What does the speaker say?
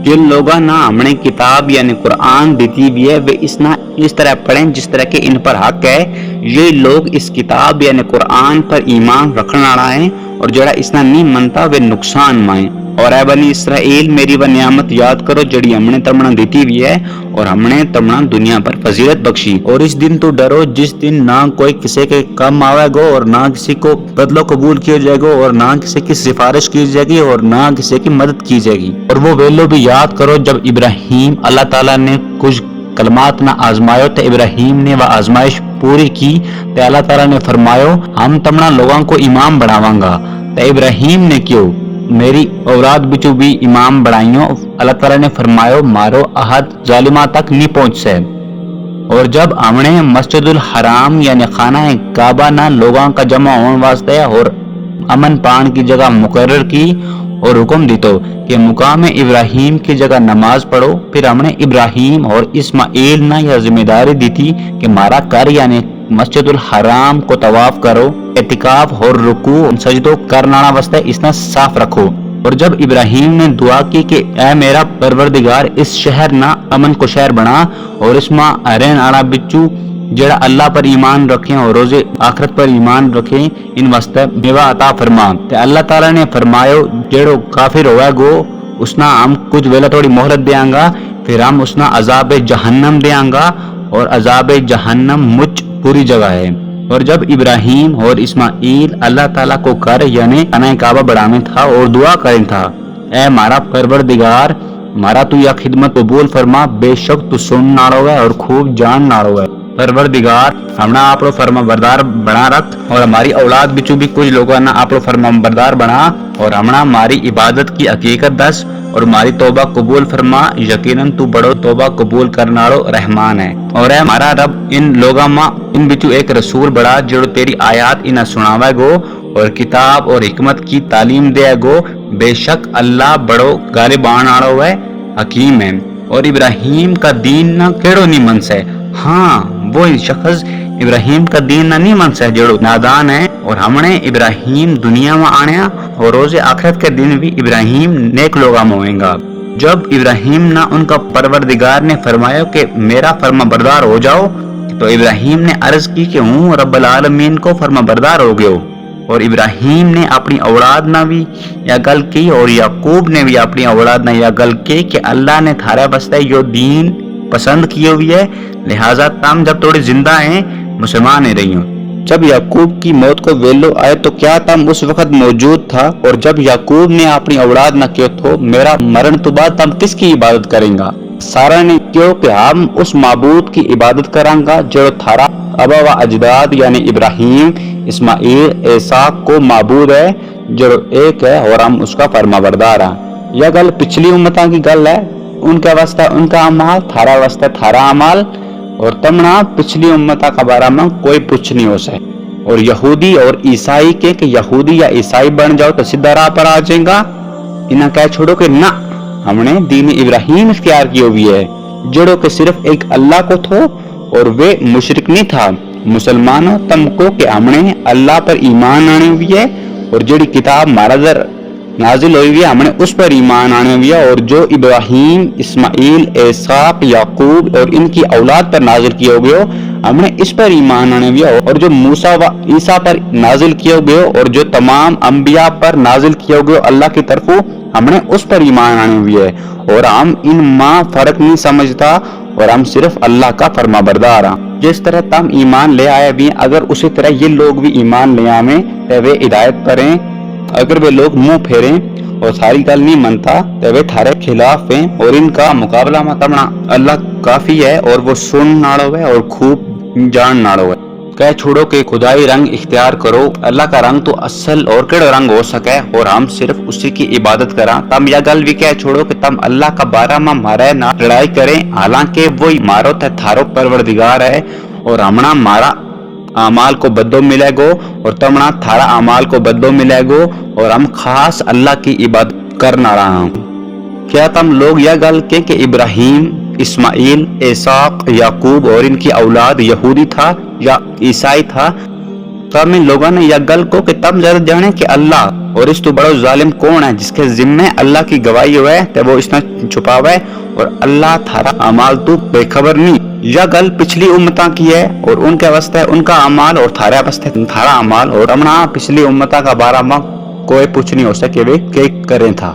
जिन लोगों ना हमने किताब यानी कुरान दी हुई है वे इस तरह पढ़ें जिस तरह के इन पर हक है। ये लोग इस किताब यानी कुरान पर ईमान रखने वाला है और जड़ा इसना नहीं मनता वे नुकसान माए। और ऐ बनी इसराइल मेरी वह नियामत याद करो जड़ी हमने तमना दी हुई है और हमने तमना दुनिया पर फजीलत बख्शी। और इस दिन तो डरो जिस दिन ना कोई किसी के कम आवेगो और ना किसी को बदलो कबूल किया जाएगा और ना किसी की सिफारिश की जाएगी और ना किसी की मदद की जाएगी। और वो वेलो भी याद करो जब इब्राहिम अल्लाह ताला ने कुछ कलमात ना आजमायो तो इब्राहिम ने वह आजमाइश पूरी की तो अल्लाह ताला ने फरमायो हम तमना लोगों को इमाम बनावांगा। तो इब्राहिम ने क्यों मेरी औलाद बिचू भी इमाम बनाइयो। अल्लाह ताला ने फरमायो मारो अहद जालिमा तक नहीं पहुंच से। और जब हमने मस्जिदुल हराम यानी खाना काबा ना लोगों का जमा होने वास्ते और अमन पान की जगह मुकर्रर की और हुक्म दी तो कि मुकाम इब्राहिम की जगह नमाज पढ़ो। फिर हमने इब्राहिम और इस्माइल ना यह जिम्मेदारी दी थी कि मारा कर यानी मस्जिदुल हराम को तवाफ करो, एतिकाफ और रुकू सजदो करना वास्ते इसना साफ रखो। और जब इब्राहिम ने दुआ की कि ऐ मेरा परवरदिगार इस शहर ना अमन को शहर बना और इसमें रहने वाला बिच्चू जड़ा अल्लाह पर ईमान रखें और रोजे आखिरत पर ईमान रखें इन वास्ते मेवा अता फरमा। ते अल्लाह ताला ने फरमायो जेड़ो काफिर होगा गो उसना हम कुछ वेला थोड़ी मोहलत देंगा फिर हम उसना अजाब जहन्नम देंगा और अजाब जहन्नम मुझ पूरी जगह है। और जब इब्राहिम और इस्माइल अल्लाह ताला को कर यानी खाना काबा बढ़ाने था और दुआ करें था ऐ मारा परवरदिगार मारा तू या खिदमत कबूल फरमा बेशक तू सुन नाड़ो है और खूब जान नाड़ो है। परवरदिगार हमना आपरो फरमा बरदार बना रख और हमारी औलाद बिचू भी कुछ लोगों ना आपरो फरमा बरदार बना और हमना हमारी इबादत की हकीकत दस और हमारी तौबा कबूल फरमा यकीनन तू बड़ो तौबा कबूल करनारो रहमान है। और है हमारा रब इन लोगा मा इन बिचू एक रसूल बड़ा जो तेरी आयात इन्हें सुनावे गो और किताब और हिकमत की तालीम दे गो बेशक अल्लाह बड़ो गालिब आने वालो है हकीम है। और इब्राहिम का दीन ना केड़ो नहीं मन से हाँ वो शख्स इब्राहिम का दीन ना नहीं मन से जो नादान है। और हमने इब्राहिम दुनिया में आने और रोजे आखिरत के दिन भी इब्राहिम नेक लोगा में होएगा। जब इब्राहिम ना उनका परवरदिगार ने फरमाया कि मेरा फर्मा बरदार हो जाओ तो इब्राहिम ने अर्ज की कि हूँ रब्बुल आलमीन को फर्मा बरदार हो गयो। और इब्राहिम ने अपनी औलाद ना भी या गल की और याकूब ने भी अपनी औलाद ना या गल की कि अल्लाह ने थारा बस्ता यो दीन पसंद की हुई है लिहाजा तम जब थोड़ी जिंदा हैं मुसलमान ही रही हो। जब याकूब की मौत को वेलो आए तो क्या तम उस वक्त मौजूद था। और जब याकूब ने अपनी औलाद न क्यों तो मेरा मरण तो बाद तम किसकी इबादत करेंगा। सारा ने क्यों कि हम उस माबूद की इबादत करांगा जो थारा अबा व अजदाद यानी इब्राहिम इस्माइल इसाक को माबूद है जो एक है और हम उसका फरमाबरदार हैं। यह गल पिछली उम्मता की गल है उनके वास्ते उनका अमाल थारा वास्ते थारा अमाल और तमना पिछली उम्मता का बारे में कोई पूछ नहीं हो सके। और यहूदी और ईसाई के कि यहूदी या ईसाई बन जाओ तो सीधा राह पर आ जाएगा। इन्हें कह छोड़ो कि ना हमने दीन इब्राहिम इख्तियार की हुई है जड़ो के सिर्फ एक अल्लाह को थो और वे मुशरिक नहीं था। मुसलमानों तुमको कि हमने अल्लाह पर ईमान आने हुई है और जड़ी किताब माराजर नाजिल हुई है हमने उस पर ईमान आने हुई है। और जो इब्राहिम इस्माइल इसाक याकूब और इनकी औलाद पर नाजिल किया गया हमने इस पर ईमान आने हुई है। और जो मूसा व ईसा पर नाजिल किया गया और जो तमाम अंबिया पर नाजिल किया गया अल्लाह की तरफों हमने उस पर ईमान आने हुई है। और हम इन माँ फर्क नहीं समझता और हम सिर्फ अल्लाह का फरमाबरदार हैं। जिस तरह तम ईमान ले आए भी अगर उसी तरह ये लोग भी ईमान ले आवे तो वे हिदायत करें। अगर वे लोग मुंह फेरें और सारी गल नहीं मनता तो वे थारे खिलाफ हैं और इनका मुकाबला मत करना। अल्लाह काफी है और वो सुन नाड़ो है और खूब जान नाड़ो है। कह छोड़ो कि खुदाई रंग इख्तियार करो। अल्लाह का रंग तो असल और केड़ो रंग हो सके और हम सिर्फ उसी की इबादत करा। तम यह गल भी कह छोड़ो कि तम अल्लाह का बारा में मारे ना लड़ाई करें हालांकि वो मारो थे थारो परवरदिगार है और हमना मारा अमाल को बदलो मिलेगो और तमना थारा अमाल को बदलो मिलेगो और हम खास अल्लाह की इबादत करना रहा हूँ। क्या तुम लोग यह गल के कि इब्राहिम इस्माइल इसाक याकूब और इनकी औलाद यहूदी था या ईसाई था। تو ہم ان لوگوں نے یہ گل کو کہ تم ضرور جانے کہ اللہ اور اس تو بڑا ظالم کون ہے جس کے ذمے اللہ کی گواہی ہوئے تے وہ اس نے چھپا ہوا ہے اور اللہ تھارا اعمال تو بے خبر نہیں. یہ گل پچھلی امتاں کی ہے اور ان کے واسطے ان کا اعمال اور تھارے واسطے تھارا اعمال اور ہمنا پچھلی امتاں کا بارہ ماہ کوئی پوچھ نہیں ہو سکے وہ کہ کریں تھا.